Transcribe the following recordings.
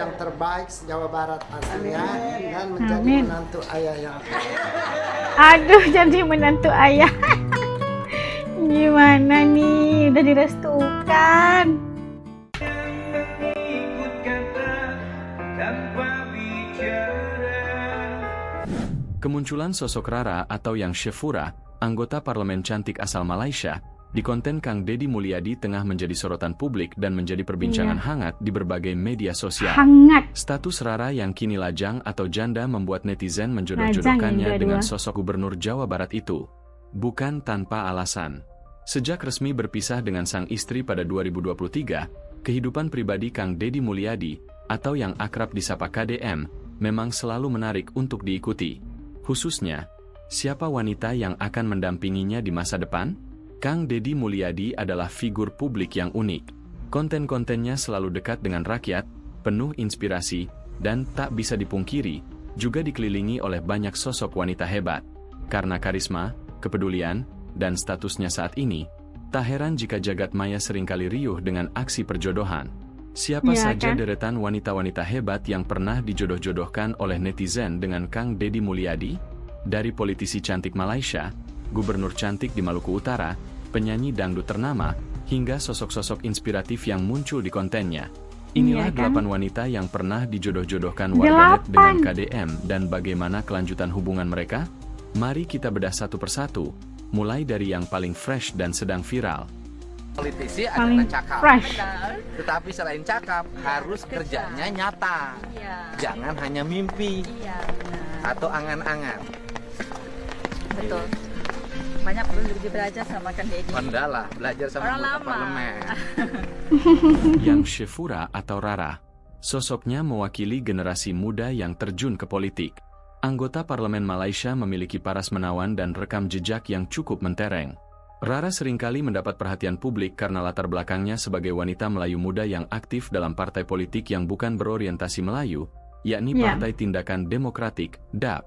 yang terbaik se-Jawa Barat aslinya dan menjadi Amin. menantu ayah yang Aduh, jadi menantu ayah. Gimana nih? Udah direstukan. Kemunculan sosok Rara atau yang Shefura, anggota parlemen cantik asal Malaysia, di konten Kang Deddy Mulyadi tengah menjadi sorotan publik dan menjadi perbincangan hangat di berbagai media sosial. Hangat. Status Rara yang kini lajang atau janda membuat netizen Lajang menjodoh-jodohkannya yang dengan dua-dua. sosok gubernur Jawa Barat itu. Bukan tanpa alasan. Sejak resmi berpisah dengan sang istri pada 2023, kehidupan pribadi Kang Deddy Mulyadi, atau yang akrab disapa KDM, memang selalu menarik untuk diikuti. Khususnya, siapa wanita yang akan mendampinginya di masa depan? Kang Deddy Mulyadi adalah figur publik yang unik. Konten-kontennya selalu dekat dengan rakyat, penuh inspirasi, dan tak bisa dipungkiri, juga dikelilingi oleh banyak sosok wanita hebat. Karena karisma, kepedulian, dan statusnya saat ini, tak heran jika jagat maya seringkali riuh dengan aksi perjodohan. Siapa Ya, saja kan? deretan wanita-wanita hebat yang pernah dijodoh-jodohkan oleh netizen dengan Kang Deddy Mulyadi? Dari politisi cantik Malaysia, gubernur cantik di Maluku Utara, penyanyi dangdut ternama, hingga sosok-sosok inspiratif yang muncul di kontennya. Inilah Iya, kan? 8 wanita yang pernah dijodoh-jodohkan warganet 8. dengan KDM dan bagaimana kelanjutan hubungan mereka? Mari kita bedah satu persatu, mulai dari yang paling fresh dan sedang viral. Politisi Paling adalah cakap, fresh. tetapi selain cakap harus kerjanya nyata, jangan hanya mimpi atau angan-angan. Betul. Banyak perlu lebih belajar sama Kang Deddy. Kondalah belajar sama Orang anggota lama. parlemen. Yang Shefura atau Rara. Sosoknya mewakili generasi muda yang terjun ke politik. Anggota parlemen Malaysia memiliki paras menawan dan rekam jejak yang cukup mentereng. Rara seringkali mendapat perhatian publik karena latar belakangnya sebagai wanita Melayu muda yang aktif dalam partai politik yang bukan berorientasi Melayu, yakni Ya. Partai Tindakan Demokratik, DAP.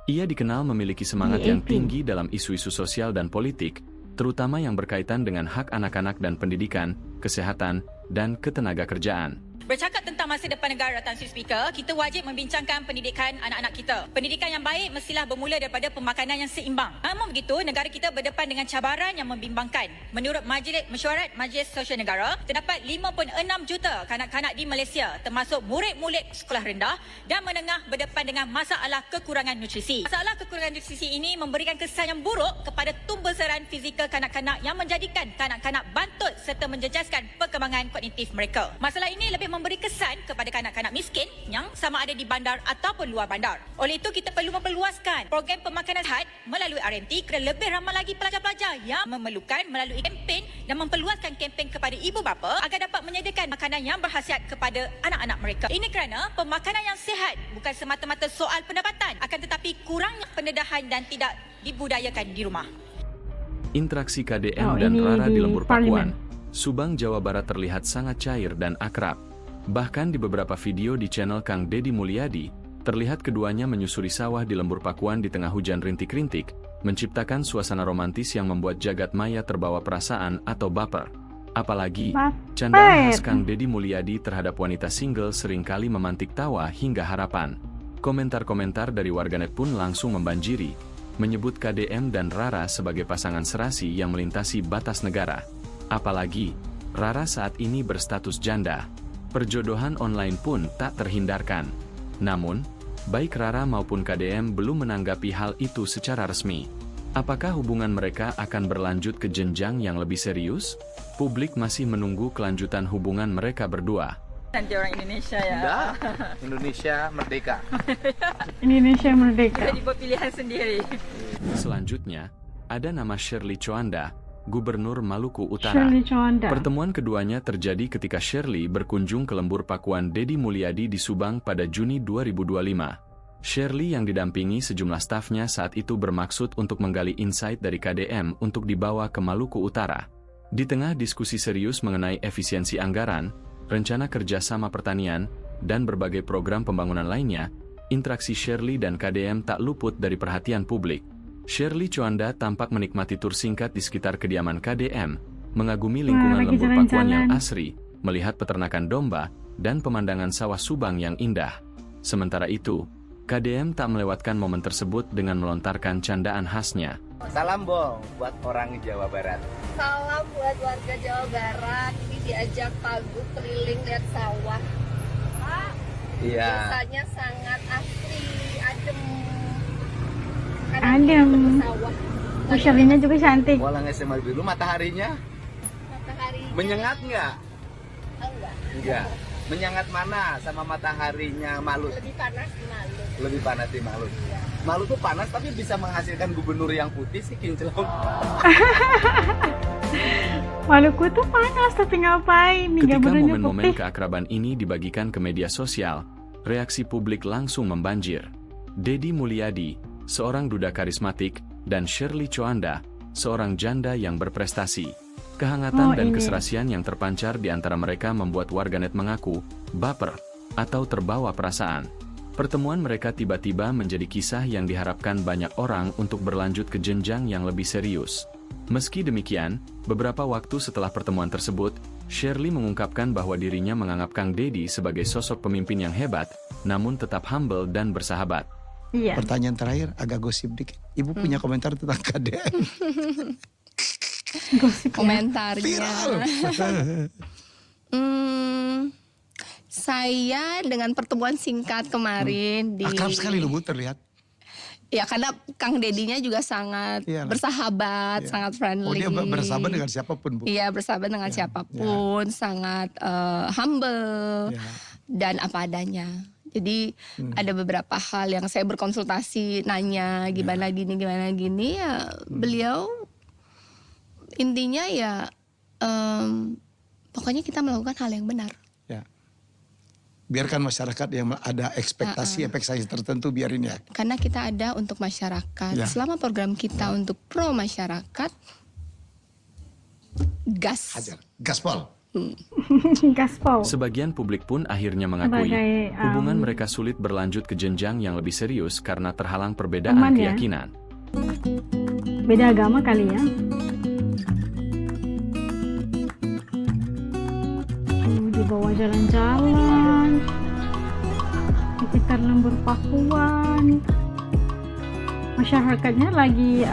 Ia dikenal memiliki semangat yang DAP. tinggi dalam isu-isu sosial dan politik, terutama yang berkaitan dengan hak anak-anak dan pendidikan, kesehatan, dan ketenagakerjaan. Bercakap tentang masa depan negara, Tan Sri Speaker, kita wajib membincangkan pendidikan anak-anak kita. Pendidikan yang baik mestilah bermula daripada pemakanan yang seimbang. Namun begitu, negara kita berdepan dengan cabaran yang membimbangkan. Menurut Majlis Mesyuarat Majlis Sosial Negara, terdapat 5.6 juta kanak-kanak di Malaysia, termasuk murid-murid sekolah rendah dan menengah berdepan dengan masalah kekurangan nutrisi. Masalah kekurangan nutrisi ini memberikan kesan yang buruk kepada tumbesaran fizikal kanak-kanak yang menjadikan kanak-kanak bantut serta menjejaskan perkembangan kognitif mereka. Masalah ini lebih memberi kesan kepada kanak-kanak miskin yang sama ada di bandar ataupun luar bandar. Oleh itu, kita perlu memperluaskan program pemakanan sihat melalui RMT kerana lebih ramai lagi pelajar-pelajar yang memerlukan melalui kempen dan memperluaskan kempen kepada ibu bapa agar dapat menyediakan makanan yang berkhasiat kepada anak-anak mereka. Ini kerana pemakanan yang sihat bukan semata-mata soal pendapatan, akan tetapi kurangnya pendedahan dan tidak dibudayakan di rumah. Interaksi KDM Oh, dan ini Rara di di Lembur parlemen. Pakuan, Subang, Jawa Barat terlihat sangat cair dan akrab. Bahkan di beberapa video di channel Kang Deddy Mulyadi, terlihat keduanya menyusuri sawah di Lembur Pakuan di tengah hujan rintik-rintik, menciptakan suasana romantis yang membuat jagat maya terbawa perasaan atau baper. Apalagi, candaan khas Kang Deddy Mulyadi terhadap wanita single seringkali memantik tawa hingga harapan. Komentar-komentar dari warganet pun langsung membanjiri, menyebut KDM dan Rara sebagai pasangan serasi yang melintasi batas negara. Apalagi, Rara saat ini berstatus janda. Perjodohan online pun tak terhindarkan. Namun, baik Rara maupun KDM belum menanggapi hal itu secara resmi. Apakah hubungan mereka akan berlanjut ke jenjang yang lebih serius? Publik masih menunggu kelanjutan hubungan mereka berdua. Nanti orang Indonesia ya. Enggak, Indonesia merdeka. Indonesia merdeka. Jadi berpilihan sendiri. Selanjutnya, ada nama Shirley Choanda, Gubernur Maluku Utara. Shirley Choanda. Pertemuan keduanya terjadi ketika Shirley berkunjung ke Lembur Pakuan Deddy Mulyadi di Subang pada Juni 2025. Shirley yang didampingi sejumlah stafnya saat itu bermaksud untuk menggali insight dari KDM untuk dibawa ke Maluku Utara. Di tengah diskusi serius mengenai efisiensi anggaran, rencana kerjasama pertanian, dan berbagai program pembangunan lainnya, interaksi Shirley dan KDM tak luput dari perhatian publik. Shirley Choanda tampak menikmati tur singkat di sekitar kediaman KDM, mengagumi lingkungan lagi Lembur Pakuan yang jalan-jalan. asri, melihat peternakan domba, dan pemandangan sawah Subang yang indah. Sementara itu, KDM tak melewatkan momen tersebut dengan melontarkan candaan khasnya. Salam Bong buat orang Jawa Barat. Salam buat warga Jawa Barat. Ini diajak Pak Gu keliling lihat sawah. Iya. Rasanya sangat asri, adem. Adem. Sawah. Usharinya juga cantik. Walang SMA dulu mataharinya Matahari. menyengat nggak? Enggak. Enggak. Menyengat mana sama mataharinya Malut? Lebih panas di Malut. Lebih panas di Malut. Malut tuh panas tapi bisa menghasilkan gubernur yang putih sih kinclong. Maluku tuh panas tapi ngapain? Nih Ketika gambarnya momen-momen putih. keakraban ini dibagikan ke media sosial, reaksi publik langsung membanjir. Deddy Mulyadi, seorang duda karismatik, dan Shirley Choanda, seorang janda yang berprestasi. Kehangatan dan ini. keserasian yang terpancar di antara mereka membuat warganet mengaku baper atau terbawa perasaan. Pertemuan mereka tiba-tiba menjadi kisah yang diharapkan banyak orang untuk berlanjut ke jenjang yang lebih serius. Meski demikian, beberapa waktu setelah pertemuan tersebut, Shirley mengungkapkan bahwa dirinya menganggap Kang Deddy sebagai sosok pemimpin yang hebat, namun tetap humble dan bersahabat. Iya. Pertanyaan terakhir agak gosip dikit. Ibu punya komentar tentang KDM? Gosip ya. Komentarnya. Viral. Saya dengan pertemuan singkat kemarin di Akrab sekali loh Bu terlihat. Ya karena Kang Dedinya juga sangat Iyalah. bersahabat, Iya. sangat friendly. Oh dia bersahabat dengan siapapun Bu. Iya bersahabat dengan siapapun, sangat humble Ya. dan apa adanya. Jadi ada beberapa hal yang saya berkonsultasi, nanya gimana gini ya beliau intinya ya pokoknya kita melakukan hal yang benar. Ya. Biarkan masyarakat yang ada ekspektasi tertentu biarin ya. Karena kita ada untuk masyarakat. Ya. Selama program kita untuk pro masyarakat, gas. Hajar. Gaspol. Gaspol. Sebagian publik pun akhirnya mengakui Sebagai, hubungan mereka sulit berlanjut ke jenjang yang lebih serius karena terhalang perbedaan Teman ya? keyakinan. Beda agama kali ya. Dibawa jalan-jalan di sekitar lembur Pakuan. Masyarakatnya lagi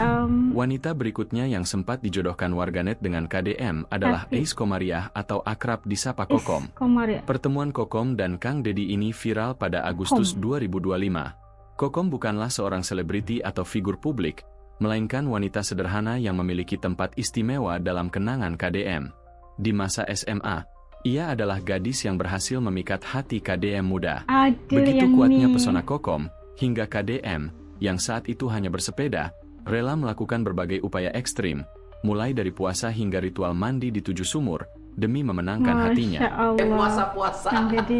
Wanita berikutnya yang sempat dijodohkan warganet dengan KDM adalah Tapi- Ais Komariah atau akrab disapa Kokom. Komar. Pertemuan Kokom dan Kang Deddy ini viral pada Agustus 2025. Kokom bukanlah seorang selebriti atau figur publik, melainkan wanita sederhana yang memiliki tempat istimewa dalam kenangan KDM. Di masa SMA, ia adalah gadis yang berhasil memikat hati KDM muda. Aduh, Begitu yang kuatnya ini. pesona Kokom, hingga KDM, yang saat itu hanya bersepeda, rela melakukan berbagai upaya ekstrim, mulai dari puasa hingga ritual mandi di 7 sumur, demi memenangkan hatinya. Masya Allah. Puasa-puasa Kang Deddy.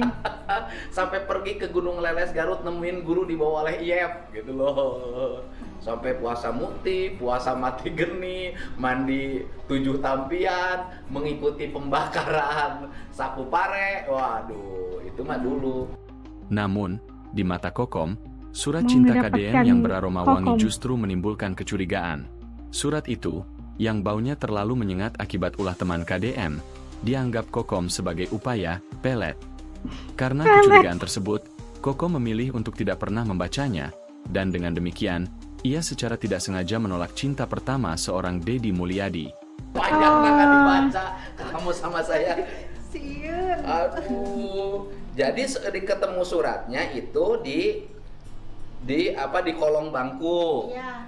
sampai pergi ke Gunung Leles Garut nemuin guru dibawa oleh IF gitu loh. Sampai puasa mukti, puasa mati geni, mandi 7 tampian, mengikuti pembakaran sapu pare. Waduh, itu mah dulu. Namun, di mata Kokom, surat Mau cinta mendapatkan KDM yang beraroma wangi Kokom. justru menimbulkan kecurigaan. Surat itu, yang baunya terlalu menyengat akibat ulah teman KDM, dianggap Kokom sebagai upaya pelet. Karena kecurigaan tersebut, Kokom memilih untuk tidak pernah membacanya, dan dengan demikian, ia secara tidak sengaja menolak cinta pertama seorang Deddy Mulyadi. Panjang nggak dibaca kamu sama saya. Aduh. Jadi ketemu suratnya itu di kolong bangku. Iya.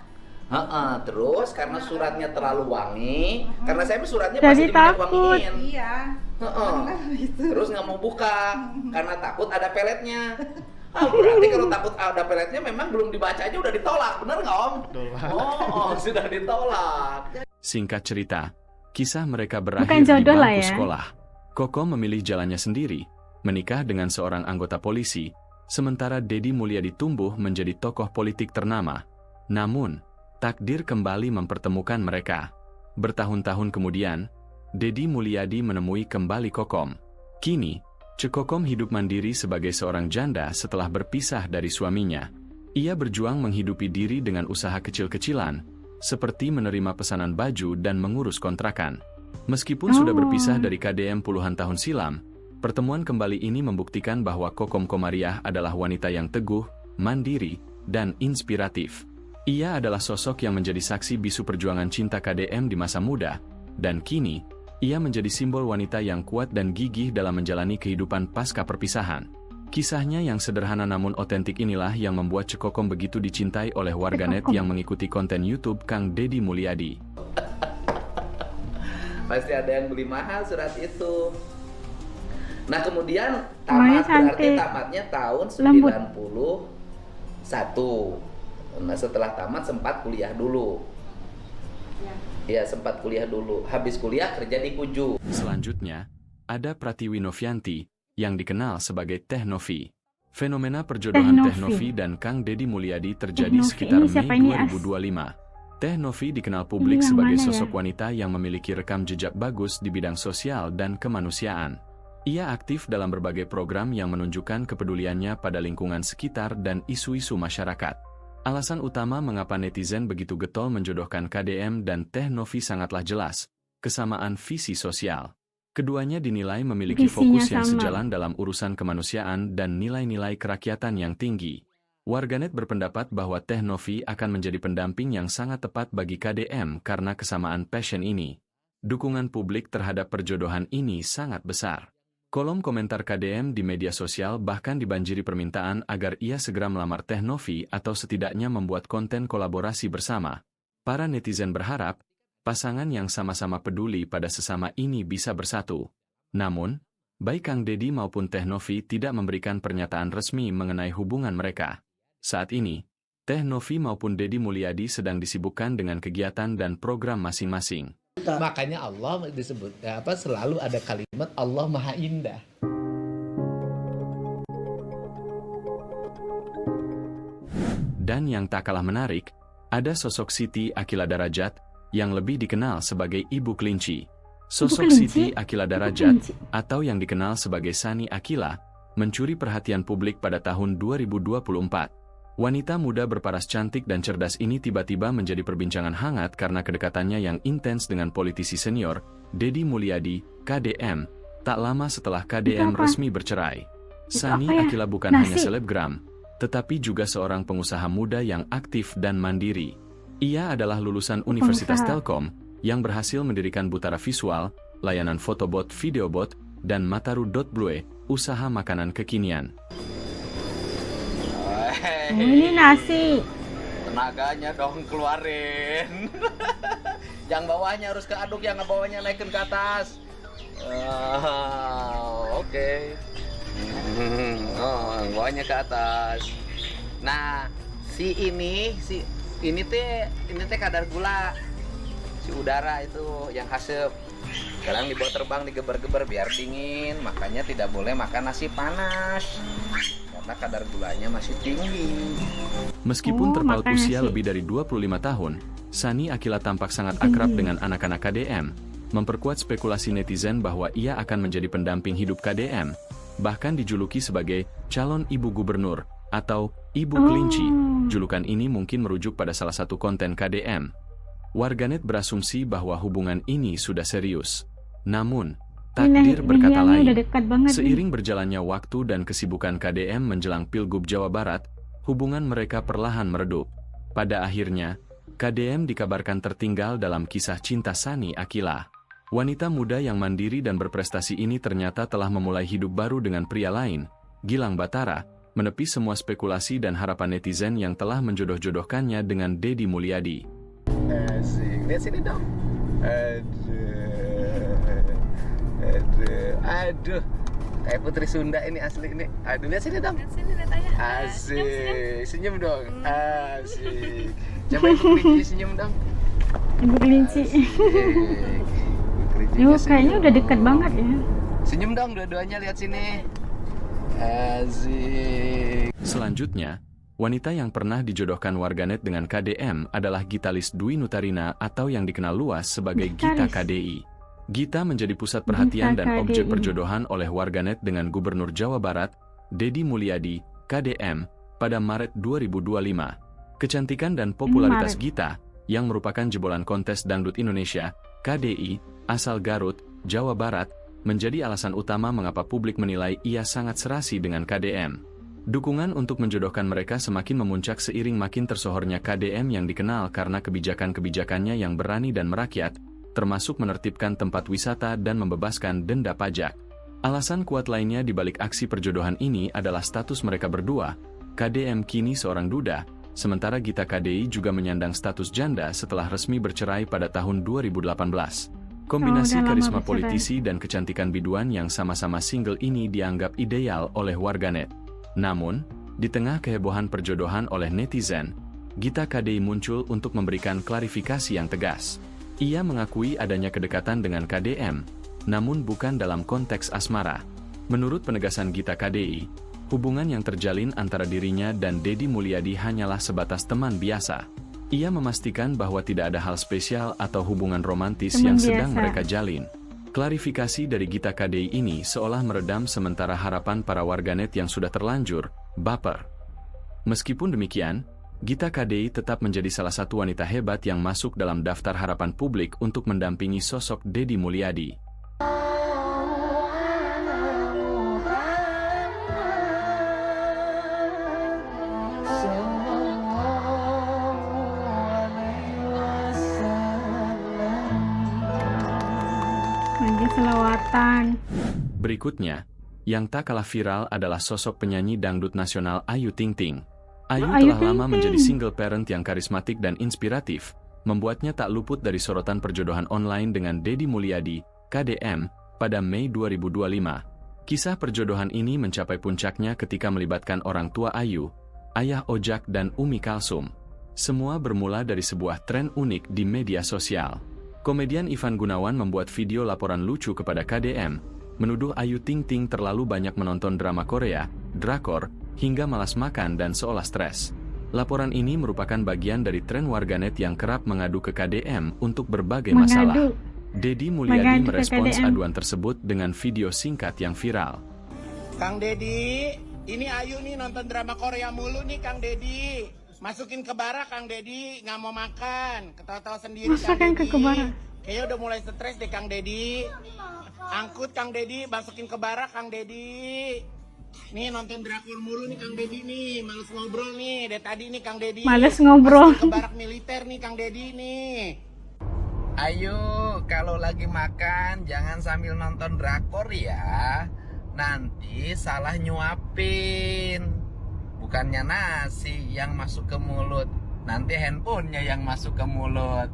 Terus karena suratnya terlalu wangi, karena saya suratnya Jadi pasti diminta takut. wangiin. Iya. Terus nggak mau buka karena takut ada peletnya. Berarti kalau takut ada peletnya memang belum dibaca aja udah ditolak, bener nggak Om? Oh, sudah ditolak. Singkat cerita, kisah mereka berakhir Bukan di jodoh lah bangku ya. sekolah. Kokom memilih jalannya sendiri, menikah dengan seorang anggota polisi, sementara Deddy Mulyadi tumbuh menjadi tokoh politik ternama. Namun, takdir kembali mempertemukan mereka. Bertahun-tahun kemudian, Deddy Mulyadi menemui kembali Kokom. Kini, Cek Kokom hidup mandiri sebagai seorang janda setelah berpisah dari suaminya. Ia berjuang menghidupi diri dengan usaha kecil-kecilan, seperti menerima pesanan baju dan mengurus kontrakan. Meskipun sudah berpisah dari KDM puluhan tahun silam, Pertemuan kembali ini membuktikan bahwa Kokom Komariah adalah wanita yang teguh, mandiri, dan inspiratif. Ia adalah sosok yang menjadi saksi bisu perjuangan cinta KDM di masa muda, dan kini, ia menjadi simbol wanita yang kuat dan gigih dalam menjalani kehidupan pasca perpisahan. Kisahnya yang sederhana namun otentik inilah yang membuat Cekokom begitu dicintai oleh warganet yang mengikuti konten YouTube Kang Deddy Mulyadi. Pasti ada yang beli mahal surat itu. Nah kemudian Namanya berarti cantik. tamatnya tahun Lembut. 91. Nah setelah tamat sempat kuliah dulu. Ya sempat kuliah dulu. Habis kuliah kerja di Kuju. Selanjutnya, ada Pratiwi Novianti, yang dikenal sebagai Teh Novi. Fenomena perjodohan Teh Novi dan Kang Deddy Mulyadi terjadi Novi sekitar ini siapa Mei ini, As? 2025. Teh Novi dikenal publik Ini yang sebagai mana ya? sosok wanita yang memiliki rekam jejak bagus di bidang sosial dan kemanusiaan. Ia aktif dalam berbagai program yang menunjukkan kepeduliannya pada lingkungan sekitar dan isu-isu masyarakat. Alasan utama mengapa netizen begitu getol menjodohkan KDM dan Teh Novi sangatlah jelas, kesamaan visi sosial. Keduanya dinilai memiliki Visinya fokus yang sama. sejalan dalam urusan kemanusiaan dan nilai-nilai kerakyatan yang tinggi. Warganet berpendapat bahwa Teh Novi akan menjadi pendamping yang sangat tepat bagi KDM karena kesamaan passion ini. Dukungan publik terhadap perjodohan ini sangat besar. Kolom komentar KDM di media sosial bahkan dibanjiri permintaan agar ia segera melamar Teh Novi atau setidaknya membuat konten kolaborasi bersama. Para netizen berharap, pasangan yang sama-sama peduli pada sesama ini bisa bersatu. Namun, baik Kang Deddy maupun Teh Novi tidak memberikan pernyataan resmi mengenai hubungan mereka. Saat ini, Teh Novi maupun Deddy Mulyadi sedang disibukkan dengan kegiatan dan program masing-masing. Makanya Allah disebut selalu ada kalimat Allah Maha Indah. Dan yang tak kalah menarik, ada sosok Siti Akila Darajat yang lebih dikenal sebagai Ibu Kelinci. Sosok Kelinci? Siti Akila Ibu Darajat Kelinci. atau yang dikenal sebagai Sani Akila mencuri perhatian publik pada tahun 2024. Wanita muda berparas cantik dan cerdas ini tiba-tiba menjadi perbincangan hangat karena kedekatannya yang intens dengan politisi senior, Deddy Mulyadi, KDM, tak lama setelah KDM Itu apa? resmi bercerai. Itu Sani apa ya? Akila bukan Nasi. hanya selebgram, tetapi juga seorang pengusaha muda yang aktif dan mandiri. Ia adalah lulusan Universitas Pengusaha. Telkom, yang berhasil mendirikan Butara Visual, layanan fotobot, videobot, dan Mataru.blue, usaha makanan kekinian. Oh, ini nasi. Tenaganya dong keluarin. Yang bawahnya harus keaduk, yang bawahnya naikin ke atas. Oke. Oh, bawahnya ke atas. Nah, ini teh kadar gula. Si udara itu yang hasep. Sekarang dibawa terbang, digeber-geber biar dingin. Makanya tidak boleh makan nasi panas. Karena kadar gulanya masih tinggi. Meskipun terpaut makan usia nasi. lebih dari 25 tahun, Sani Akila tampak sangat akrab dengan anak-anak KDM, memperkuat spekulasi netizen bahwa ia akan menjadi pendamping hidup KDM, bahkan dijuluki sebagai calon ibu gubernur atau Ibu Kelinci. Julukan ini mungkin merujuk pada salah satu konten KDM. Warganet berasumsi bahwa hubungan ini sudah serius. Namun, takdir berkata Udah lain. dekat banget nih. Seiring berjalannya waktu dan kesibukan KDM menjelang Pilgub Jawa Barat, hubungan mereka perlahan meredup. Pada akhirnya, KDM dikabarkan tertinggal dalam kisah cinta Sani Akila. Wanita muda yang mandiri dan berprestasi ini ternyata telah memulai hidup baru dengan pria lain, Gilang Batara, menepi semua spekulasi dan harapan netizen yang telah menjodoh-jodohkannya dengan Deddy Mulyadi. Asik, lihat sini dong. Aduh. Kayak Putri Sunda ini asli ini. Aduh, lihat sini dong. Asik, senyum dong. Asik. Coba Ibu Kelinci senyum dong. Ibu Kelinci. Ibu kayaknya udah dekat banget ya. Senyum dong dua-duanya, lihat sini. Asik. Selanjutnya, wanita yang pernah dijodohkan warganet dengan KDM adalah Gitalis Dwi Nutarina atau yang dikenal luas sebagai Gita Gitalis. KDI. Gita menjadi pusat perhatian Gita dan objek KDI. perjodohan oleh warganet dengan Gubernur Jawa Barat, Deddy Mulyadi, KDM, pada Maret 2025. Kecantikan dan popularitas Maret. Gita, yang merupakan jebolan kontes dangdut Indonesia, KDI, asal Garut, Jawa Barat, menjadi alasan utama mengapa publik menilai ia sangat serasi dengan KDM. Dukungan untuk menjodohkan mereka semakin memuncak seiring makin tersohornya KDM yang dikenal karena kebijakan-kebijakannya yang berani dan merakyat, termasuk menertibkan tempat wisata dan membebaskan denda pajak. Alasan kuat lainnya di balik aksi perjodohan ini adalah status mereka berdua. KDM kini seorang duda, sementara Gita KDI juga menyandang status janda setelah resmi bercerai pada tahun 2018. Kombinasi karisma politisi dan kecantikan biduan yang sama-sama single ini dianggap ideal oleh warganet. Namun, di tengah kehebohan perjodohan oleh netizen, Gita KDI muncul untuk memberikan klarifikasi yang tegas. Ia mengakui adanya kedekatan dengan KDM, namun bukan dalam konteks asmara. Menurut penegasan Gita KDI, hubungan yang terjalin antara dirinya dan Deddy Mulyadi hanyalah sebatas teman biasa. Ia memastikan bahwa tidak ada hal spesial atau hubungan romantis yang sedang mereka jalin. Klarifikasi dari Gita KDI ini seolah meredam sementara harapan para warganet yang sudah terlanjur baper. Meskipun demikian, Gita KDI tetap menjadi salah satu wanita hebat yang masuk dalam daftar harapan publik untuk mendampingi sosok Deddy Mulyadi. Selawatan. Berikutnya, yang tak kalah viral adalah sosok penyanyi dangdut nasional Ayu Ting Ting. Ayu telah lama menjadi single parent yang karismatik dan inspiratif, membuatnya tak luput dari sorotan perjodohan online dengan Deddy Mulyadi, KDM, pada Mei 2025. Kisah perjodohan ini mencapai puncaknya ketika melibatkan orang tua Ayu, ayah Ojak dan Umi Kalsum. Semua bermula dari sebuah tren unik di media sosial. Komedian Ivan Gunawan membuat video laporan lucu kepada KDM, menuduh Ayu Ting Ting terlalu banyak menonton drama Korea, drakor, hingga malas makan dan seolah stres. Laporan ini merupakan bagian dari tren warganet yang kerap mengadu ke KDM untuk berbagai masalah. Deddy Mulyadi merespons aduan tersebut dengan video singkat yang viral. Kang Deddy, ini Ayu nih nonton drama Korea mulu nih Kang Deddy. Masukin ke barak Kang Deddy, nggak mau makan, ketawa-tawa sendiri Kang Deddy. Kayaknya udah mulai stres deh Kang Deddy. Angkut Kang Deddy, masukin ke barak Kang Deddy. Nih nonton drakor mulu nih Kang Deddy nih, males ngobrol nih dari tadi nih Kang Deddy. Males ngobrol. Masukin ke barak militer nih Kang Deddy nih. Ayo, kalau lagi makan jangan sambil nonton drakor ya. Nanti salah nyuapin. Bukannya nasi yang masuk ke mulut, nanti handphonenya yang masuk ke mulut.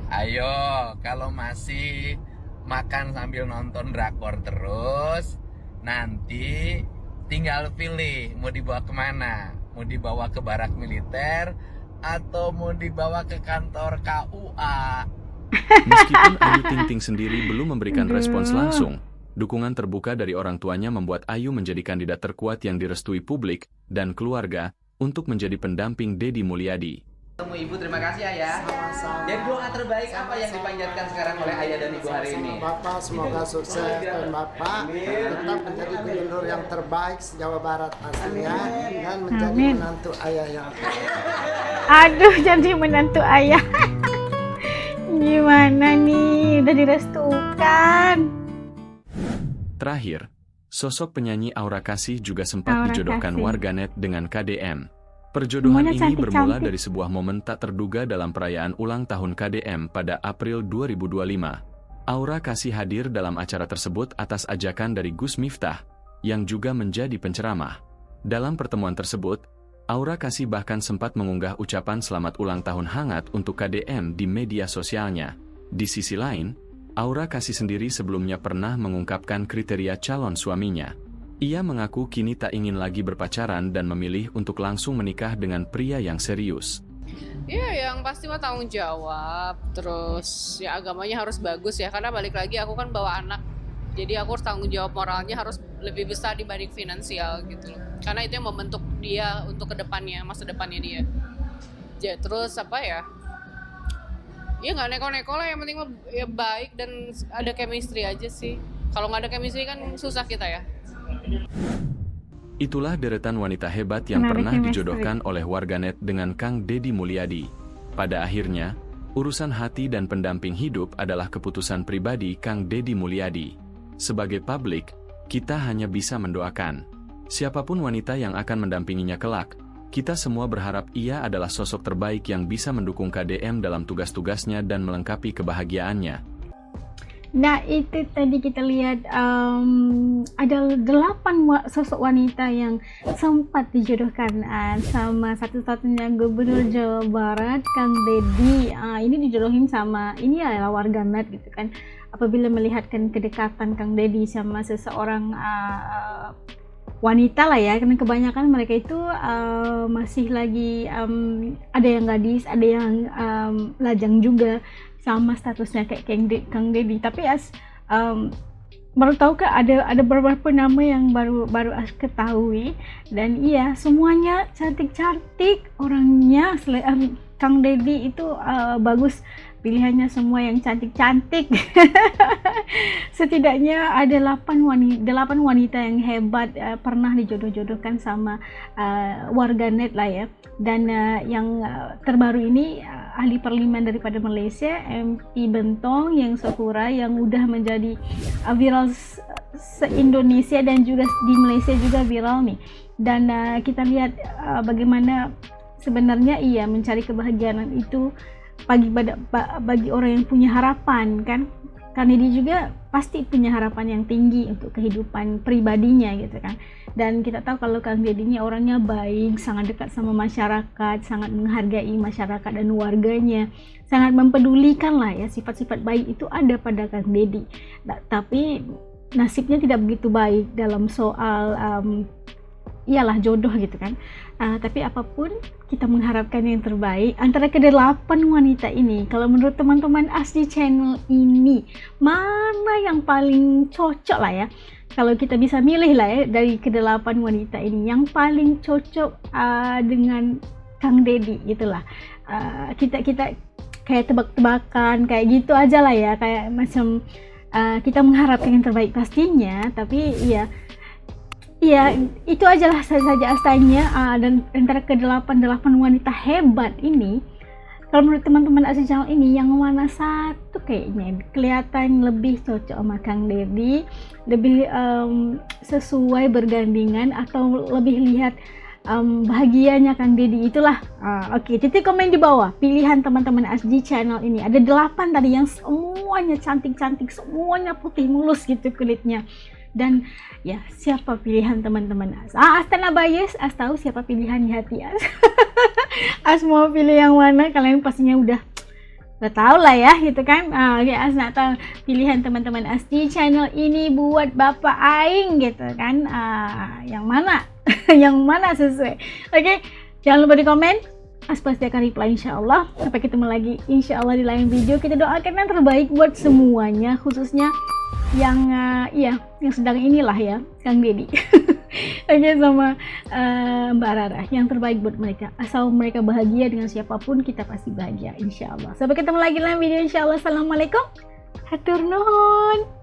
Ayo, kalau masih makan sambil nonton drakor terus, nanti tinggal pilih mau dibawa kemana. Mau dibawa ke barak militer, atau mau dibawa ke kantor KUA. Meskipun Ayu Ting Ting sendiri belum memberikan respons langsung, dukungan terbuka dari orang tuanya membuat Ayu menjadi kandidat terkuat yang direstui publik dan keluarga untuk menjadi pendamping Deddy Mulyadi. Temu Ibu, terima kasih Ayah. Sama-sama. Dan doa terbaik apa yang dipanjatkan sekarang oleh Ayah dan Ibu hari ini? Bapak semoga sukses dan Bapak tetap menjadi gubernur yang terbaik Jawa Barat aslinya dan menjadi menantu ayah yang Aduh, jadi menantu ayah. Gimana nih, udah direstukan. Terakhir, sosok penyanyi Aura Kasih juga sempat dijodohkan warganet dengan KDM. Perjodohan ini bermula dari sebuah momen tak terduga dalam perayaan ulang tahun KDM pada April 2025. Aura Kasih hadir dalam acara tersebut atas ajakan dari Gus Miftah, yang juga menjadi penceramah. Dalam pertemuan tersebut, Aura Kasih bahkan sempat mengunggah ucapan selamat ulang tahun hangat untuk KDM di media sosialnya. Di sisi lain, Aura Kasih sendiri sebelumnya pernah mengungkapkan kriteria calon suaminya. Ia mengaku kini tak ingin lagi berpacaran dan memilih untuk langsung menikah dengan pria yang serius. Ya, yang pasti mah tanggung jawab, terus ya agamanya harus bagus ya, karena balik lagi aku kan bawa anak, jadi aku harus tanggung jawab moralnya harus lebih besar dibanding finansial gitu loh. Karena itu yang membentuk dia untuk kedepannya, masa depannya dia. Ya, terus apa ya? Ya nggak neko-neko lah, yang penting ya baik dan ada chemistry aja sih. Kalau nggak ada chemistry kan susah kita ya. Itulah deretan wanita hebat yang pernah dijodohkan oleh warganet dengan Kang Deddy Mulyadi. Pada akhirnya, urusan hati dan pendamping hidup adalah keputusan pribadi Kang Deddy Mulyadi. Sebagai publik, kita hanya bisa mendoakan. Siapapun wanita yang akan mendampinginya kelak, kita semua berharap ia adalah sosok terbaik yang bisa mendukung KDM dalam tugas-tugasnya dan melengkapi kebahagiaannya. Nah, itu tadi kita lihat ada 8 sosok wanita yang sempat dijodohkan sama satu-satunya Gubernur Jawa Barat, Kang Deddy. Ini dijodohin sama, ini adalah warganet gitu kan. Apabila melihatkan kedekatan Kang Deddy sama seseorang wanita lah ya, karena kebanyakan mereka itu masih lagi ada yang gadis, ada yang lajang juga, sama statusnya kayak Kang Deddy. Tapi baru tahu kan ada beberapa nama yang baru ketahui, dan iya semuanya cantik-cantik orangnya. Kang Deddy itu bagus, pilihannya semua yang cantik-cantik. Setidaknya ada 8 wanita yang hebat pernah dijodoh-jodohkan sama warganet lah ya. Dan yang terbaru ini ahli parlemen daripada Malaysia, MP Bentong yang Sakura, yang udah menjadi viral se-Indonesia dan juga di Malaysia juga viral nih. Dan kita lihat bagaimana sebenarnya ia mencari kebahagiaan itu bagi orang yang punya harapan kan. Karena dia juga pasti punya harapan yang tinggi untuk kehidupan pribadinya gitu kan. Dan kita tahu kalau Kang Deddy ini orangnya baik, sangat dekat sama masyarakat, sangat menghargai masyarakat dan warganya, sangat mempedulikan lah ya. Sifat-sifat baik itu ada pada Kang Deddy. Tapi nasibnya tidak begitu baik dalam soal iyalah jodoh gitu kan. Tapi apapun kita mengharapkan yang terbaik antara ke-8 wanita ini. Kalau menurut teman-teman Asdi channel ini, mana yang paling cocok lah ya, kalau kita bisa milih lah ya dari ke-8 wanita ini, yang paling cocok dengan Kang Deddy gitulah. Kita kayak tebak-tebakan kayak gitu aja lah ya, kayak macam kita mengharapkan yang terbaik pastinya. Tapi iya, itu ajalah saja astanya. Dan antara ke-8 wanita hebat ini, kalau menurut teman-teman Asli Channel ini, yang mana satu kayaknya kelihatan lebih cocok sama Kang Deddy, lebih sesuai bergandingan, atau lebih lihat bahagianya Kang Deddy itulah. Oke, titik komen di bawah pilihan teman-teman Asdi Channel ini. Ada 8 tadi yang semuanya cantik-cantik, semuanya putih mulus gitu kulitnya. Dan ya, siapa pilihan teman-teman As? Tanah bias, As tahu siapa pilihan di hati As. As mau pilih yang mana, kalian pastinya udah tahu lah ya gitu kan. As nak tahu pilihan teman-teman As di channel ini buat Bapak Aing gitu kan. Yang mana? Yang mana sesuai? Oke, jangan lupa di komen. As pasti akan reply insyaallah. Sampai ketemu lagi insyaallah di lain video. Kita doakan yang terbaik buat semuanya, khususnya yang yang sedang inilah ya, Kang Deddy. Oke, sama Mbak Rara, yang terbaik buat mereka. Asal mereka bahagia, dengan siapapun kita pasti bahagia insyaallah. Sampai ketemu lagi dalam video insyaallah. Assalamualaikum, hatur nuhun.